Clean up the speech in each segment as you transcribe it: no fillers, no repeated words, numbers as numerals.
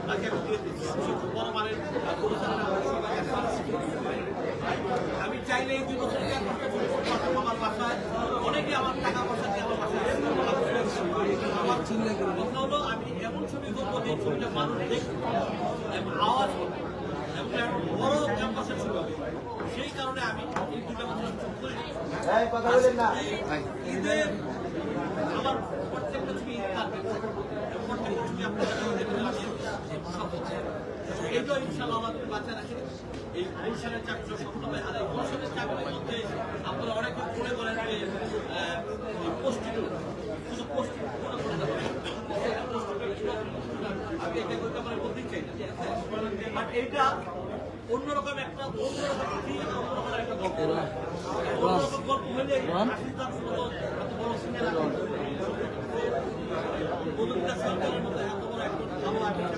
তাকে আমি দিয়ে দিচ্ছি। বড় মানের আমি চাইলে এই 2 বছর আমার বাসায় অনেকে আমার টাকা পয়সা দিয়ে আমার বাসায় আমার কথা হলো আমি এমন ছবি করবো যে ছবিটা মানুষ দেখবে এবং আওয়াজ হবে এবং বড় ক্যাম্পাসের ছবি হবে। সেই কারণে আমি এই 2টা বছর করি। ঈদে আমার প্রত্যেকটা ছবি ঈদ থাকবে, প্রত্যেকটা ছবি আপনারা এইটাও ইনশাআল্লাহ আমাদের বাচ্চা রাখে। এই গুলশানের চাকরিটা সফল হবে। আর এই গুলশানের চাকরির মধ্যে আপনারা অনেকে মনে করেন যে প্রস্টিটিউট, শুধু প্রস্টিটিউট আমি এটা করতে আমরা বলতে চাই না, বাট এইটা অন্যরকম একটা অন্যরকম একটা গল্প। অন্যরকম গল্প হলে বড় সিনেমা সরকারের মধ্যে এত বড় একটা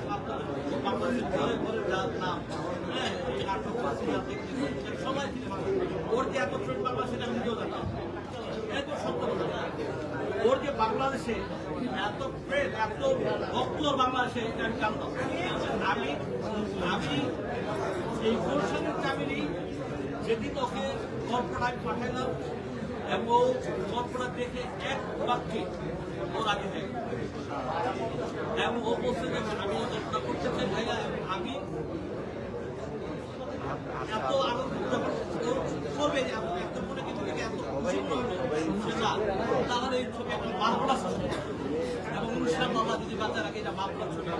ভালো বাংলাদেশের ঘরে যার নাম সবাই ওর যে এত ট্রেন বাংলা সেটা নিজেও জানা একদম সত্য কথা না। ওর যে বাংলাদেশে এত ট্রেন এত ভক্ত বাংলাদেশে আমি জানতাম। আমি এই গুলশানের চাকরি যেদিন ওকে গল্পটা আমি পাঠাইলাম এবং গল্পটা দেখে এক বাক্যে ও রাজি দেয় এবং ও বলছে যে আমি গল্পটা করতে চাই ভাইয়া। আমি এত আনন্দ যখন করবে যে একদম মনে কিন্তু এত খুশি সেটা তাহলে এই ছবি একটা মাফলা ছবি এবং অনুষ্ঠান বাবা যদি বাচ্চারাকে এটা মাফলা ছবি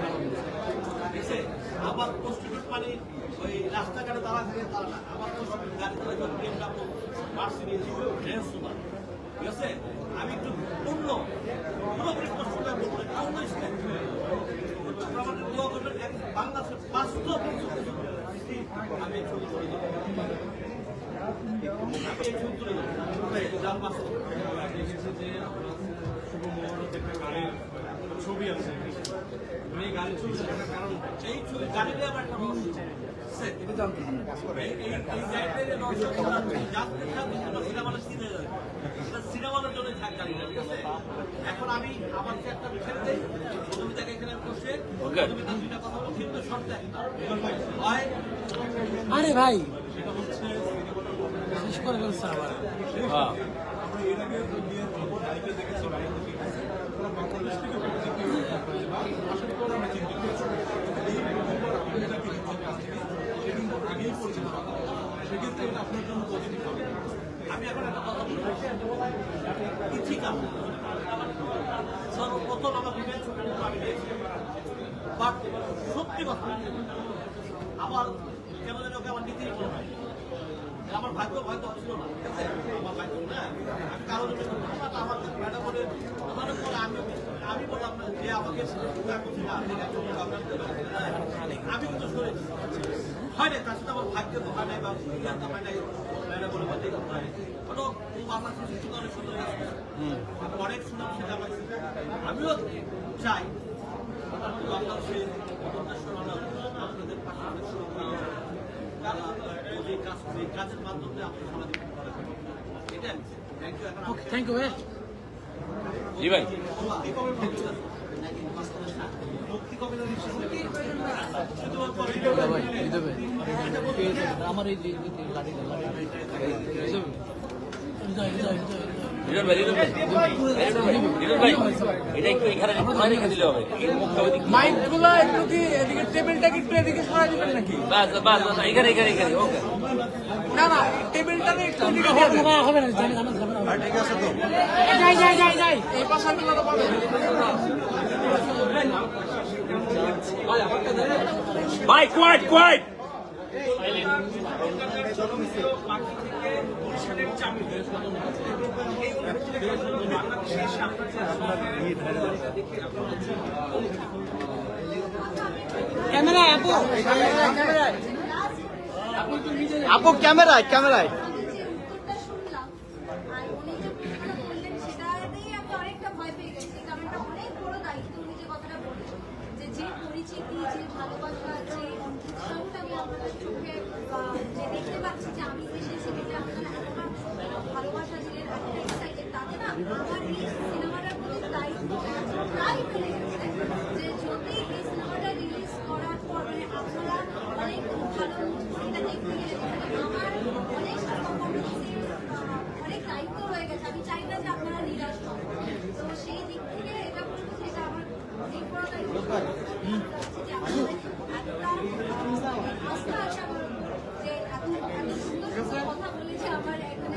ঠিক আবার প্রস্তুত মানে ওই রাস্তাঘাটে দাঁড়া থাকে তারা না আবার প্রস্তুত গাড়ি তারা যখন ট্রেনটা মার্সিডিজ রেন্স সুপার ঠিক আছে। আমি একটু পূর্ণ পুরোপুরি প্রস্তুত অন্য স্টেপ আমাদের দোয়া করবেন বাংলাদেশের বাস্তব আমি এই ছবি তুলে দেবো। আমি এই ছবি তুলে দেবো যার বাস্তব দেখেছে যে শুভ মোহরত একটা গাড়ির ছবি আছে এই গাড়ির ছবি কারণ এই ছবি গাড়িতে আমার একটা রহস্য সিনেমার জন্য থাক গাড়ি ঠিক আছে। এখন আমি আমার একটা ছেড়ে দেই কবিতাকে এখানে বসে কবিতা 2টা কথা বলবো কিন্তু শর্তে হয়। আরে ভাই সেটা হচ্ছে শেষ করে ফেলছে আবার। এর আগে খবর লাইভে দেখেছি বাংলাদেশ থেকে আশা করি আমরা চিন্তিত আগেই পরিচিত সেক্ষেত্রে এটা আপনার জন্য পজিটিভ হবে। আমি এখন একটা কথা বলবো ঠিক আছে সর্বপ্রথম আমার বিবেক আমি দিয়েছি বাট সত্যি কথা আমার কেন যেন ওকে আমার নীতির মনে হয় আমার ভাগ্য হয়তো ছিল না ঠিক আছে। আমার ভাগ্য না আমি কারো জন্য আমার ম্যাডাম বলে আমাদের পরে আমি বললাম যে আমাকে আমি কিন্তু শুনেছি হয় না তার সাথে আমার ভাগ্য তো হয় নাই বা হয় নাই ম্যাডাম বলে বা দেখতে হয় কোনো আমার শিশু অনেক সুন্দর অনেক সুন্দর সেটা আমার আমিও চাই বাংলাদেশে আপনাদের পাশে কাজের মাধ্যমে আপনি সামাজিক এটা থ্যাংক ইউ ভাই। জি ভাই আমার এই লাড়ি মাইকগুলো একটু কি এদিকে টেবিলটা কি একটু এদিকে সরাই দিবেন নাকি? না না টেবিলটা একটু এদিকে হবে না ঠিক আছে তো যাই এই পাশাগুলো তো পাবে ভাই কোয়াইট ক্যামেরায় আপু ক্যামেরায় ভালোবাসা দিলেন তাতে না আমার এই সিনেমাটার প্রতি দায়িত্ব এতটাই বেড়ে গেছে যে যদি এই সিনেমাটা রিলিজ করা যে আমাদের এতটা আস্থা আছে আমার উপর, যে এত সুন্দর সুন্দর কথা বলেছে, আমার এখানে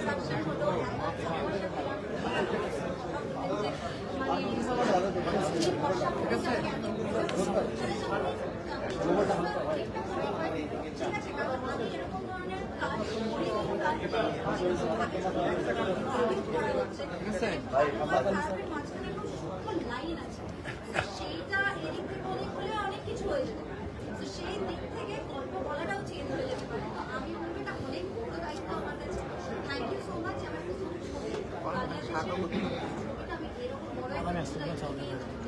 সাকসেস হলো, লাইন আছে সেইটা এদিক থেকে অনেক হলে অনেক কিছু হয়ে যেতে পারে। তো সেই দিক থেকে গল্প বলাটাও চেঞ্জ হয়ে যেতে পারে। তো আমি মনে করি এটা অনেক বড় দায়িত্ব আমার কাছে। Thank you so much. আমার ছবি আমি এরকম বড় একটা